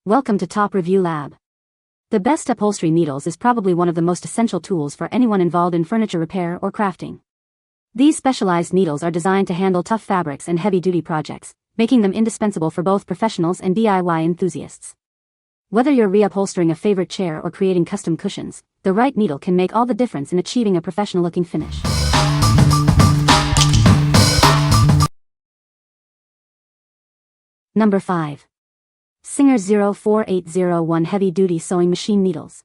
Welcome to Top Review Lab. The best upholstery needles is probably one of the most essential tools for anyone involved in furniture repair or crafting. These specialized needles are designed to handle tough fabrics and heavy-duty projects, making them indispensable for both professionals and DIY enthusiasts. Whether you're reupholstering a favorite chair or creating custom cushions, the right needle can make all the difference in achieving a professional-looking finish. Number 5. Singer 04801 Heavy-Duty Sewing Machine Needles.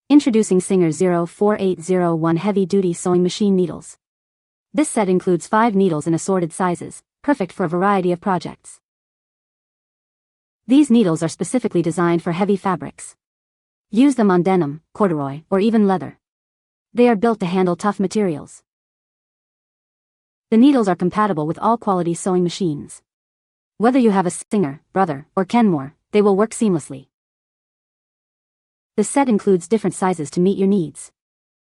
Introducing Singer 04801 Heavy-Duty Sewing Machine Needles. This set includes 5 needles in assorted sizes, perfect for a variety of projects. These needles are specifically designed for heavy fabrics. Use them on denim, corduroy, or even leather. They are built to handle tough materials. The needles are compatible with all quality sewing machines. Whether you have a Singer, Brother, or Kenmore, they will work seamlessly. The set includes different sizes to meet your needs.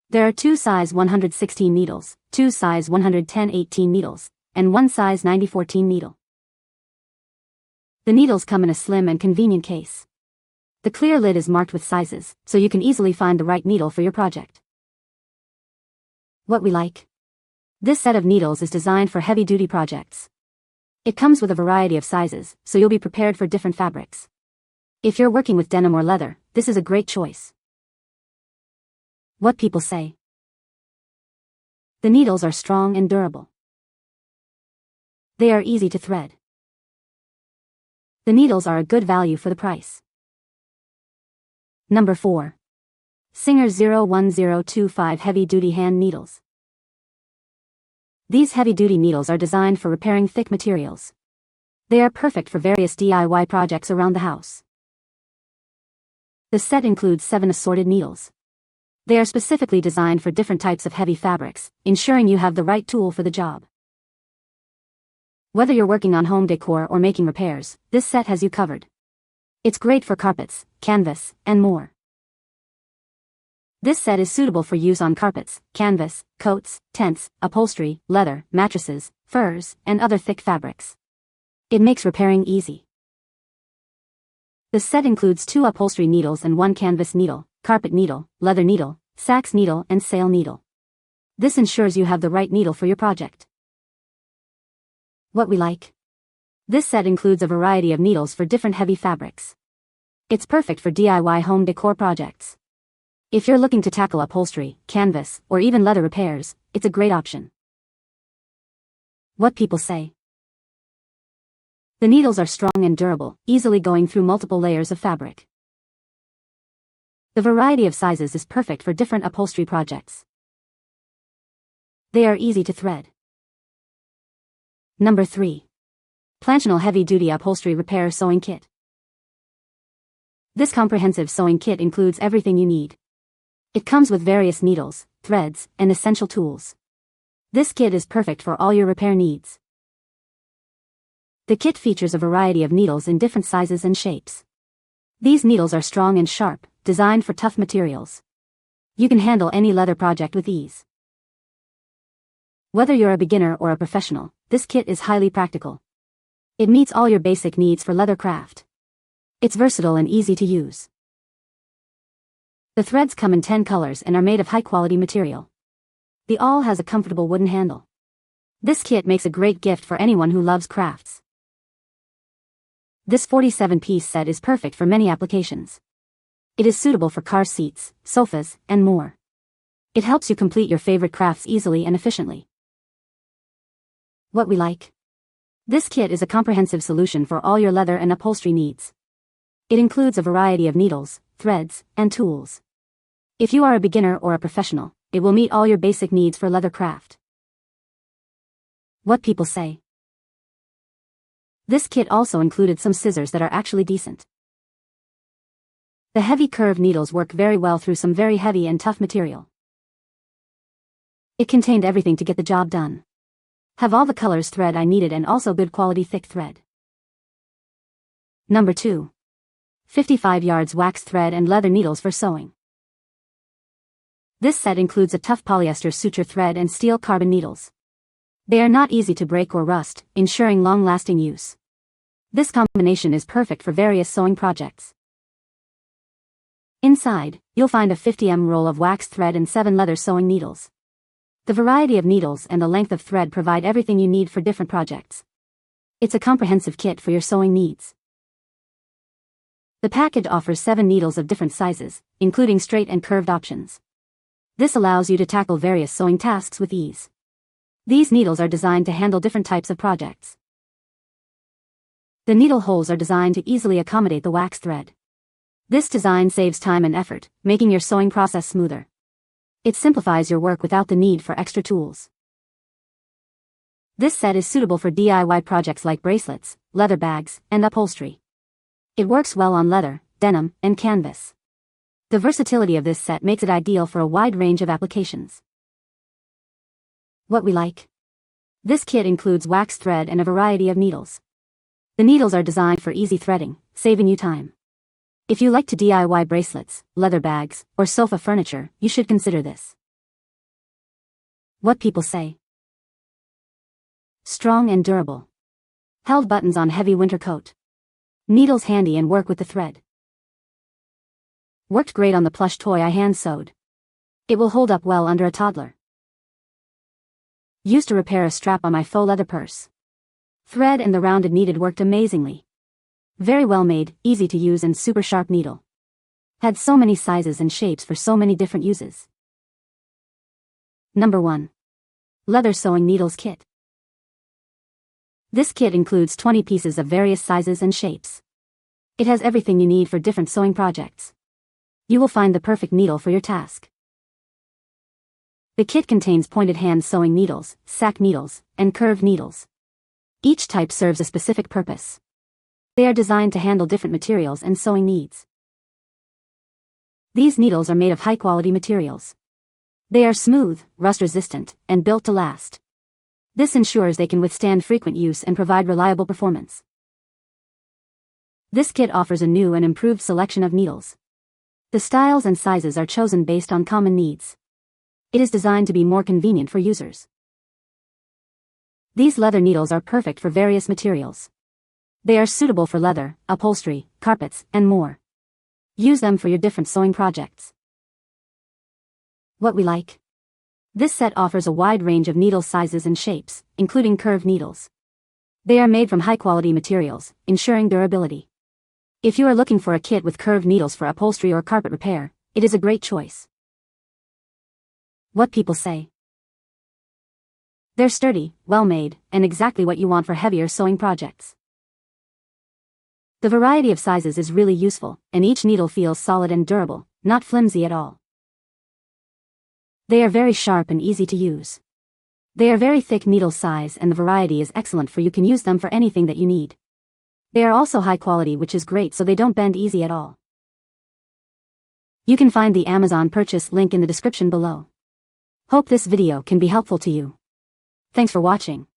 There are 2 size 116 needles, 2 size 110-18 needles, and 1 size 90-14 needle. The needles come in a slim and convenient case. The clear lid is marked with sizes, so you can easily find the right needle for your project. What we like. This set of needles is designed for heavy-duty projects. It comes with a variety of sizes, so you'll be prepared for different fabrics. If you're working with denim or leather, this is a great choice. What people say. The needles are strong and durable. They are easy to thread. The needles are a good value for the price. Number 4. Singer 01025 Heavy-Duty Hand Needles. These heavy-duty needles are designed for repairing thick materials. They are perfect for various DIY projects around the house. The set includes 7 assorted needles. They are specifically designed for different types of heavy fabrics, ensuring you have the right tool for the job. Whether you're working on home decor or making repairs, this set has you covered. It's great for carpets, canvas, and more. This set is suitable for use on carpets, canvas, coats, tents, upholstery, leather, mattresses, furs, and other thick fabrics. It makes repairing easy. The set includes 2 upholstery needles and 1 canvas needle, carpet needle, leather needle, sax needle, and sail needle. This ensures you have the right needle for your project. What we like. This set includes a variety of needles for different heavy fabrics. It's perfect for DIY home decor projects. If you're looking to tackle upholstery, canvas, or even leather repairs, it's a great option. What people say. The needles are strong and durable, easily going through multiple layers of fabric. The variety of sizes is perfect for different upholstery projects. They are easy to thread. Number 3. PLANTIONAL Heavy-Duty Upholstery Repair Sewing Kit. This comprehensive sewing kit includes everything you need. It comes with various needles, threads, and essential tools. This kit is perfect for all your repair needs. The kit features a variety of needles in different sizes and shapes. These needles are strong and sharp, designed for tough materials. You can handle any leather project with ease. Whether you're a beginner or a professional, this kit is highly practical. It meets all your basic needs for leather craft. It's versatile and easy to use. The threads come in 10 colors and are made of high-quality material. The awl has a comfortable wooden handle. This kit makes a great gift for anyone who loves crafts. This 47-piece set is perfect for many applications. It is suitable for car seats, sofas, and more. It helps you complete your favorite crafts easily and efficiently. What we like. This kit is a comprehensive solution for all your leather and upholstery needs. It includes a variety of needles, threads, and tools. If you are a beginner or a professional, it will meet all your basic needs for leather craft. What people say. This kit also included some scissors that are actually decent. The heavy curved needles work very well through some very heavy and tough material. It contained everything to get the job done. Have all the colors thread I needed and also good quality thick thread. Number 2. 55 yards wax thread and leather needles for sewing. This set includes a tough polyester suture thread and steel carbon needles. They are not easy to break or rust, ensuring long-lasting use. This combination is perfect for various sewing projects. Inside, you'll find a 50 roll of wax thread and 7 leather sewing needles. The variety of needles and the length of thread provide everything you need for different projects. It's a comprehensive kit for your sewing needs. The package offers 7 needles of different sizes, including straight and curved options. This allows you to tackle various sewing tasks with ease. These needles are designed to handle different types of projects. The needle holes are designed to easily accommodate the wax thread. This design saves time and effort, making your sewing process smoother. It simplifies your work without the need for extra tools. This set is suitable for DIY projects like bracelets, leather bags, and upholstery. It works well on leather, denim, and canvas. The versatility of this set makes it ideal for a wide range of applications. What we like. This kit includes wax thread and a variety of needles. The needles are designed for easy threading, saving you time. If you like to DIY bracelets, leather bags, or sofa furniture, you should consider this. What people say. Strong and durable. Held buttons on heavy winter coat. Needles handy and work with the thread. Worked great on the plush toy I hand sewed. It will hold up well under a toddler. Used to repair a strap on my faux leather purse. Thread and the rounded needed worked amazingly. Very well made, easy to use and super sharp needle. Had so many sizes and shapes for so many different uses. Number 1. Leather Sewing Needles Kit. This kit includes 20 pieces of various sizes and shapes. It has everything you need for different sewing projects. You will find the perfect needle for your task. The kit contains pointed hand sewing needles, sack needles, and curved needles. Each type serves a specific purpose. They are designed to handle different materials and sewing needs. These needles are made of high-quality materials. They are smooth, rust-resistant, and built to last. This ensures they can withstand frequent use and provide reliable performance. This kit offers a new and improved selection of needles. The styles and sizes are chosen based on common needs. It is designed to be more convenient for users. These leather needles are perfect for various materials. They are suitable for leather, upholstery, carpets, and more. Use them for your different sewing projects. What we like. This set offers a wide range of needle sizes and shapes, including curved needles. They are made from high-quality materials, ensuring durability. If you are looking for a kit with curved needles for upholstery or carpet repair, it is a great choice. What people say. They're sturdy, well-made, and exactly what you want for heavier sewing projects. The variety of sizes is really useful, and each needle feels solid and durable, not flimsy at all. They are very sharp and easy to use. They are very thick needle size and the variety is excellent for you can use them for anything that you need. They are also high quality which is great so they don't bend easy at all. You can find the Amazon purchase link in the description below. Hope this video can be helpful to you. Thanks for watching.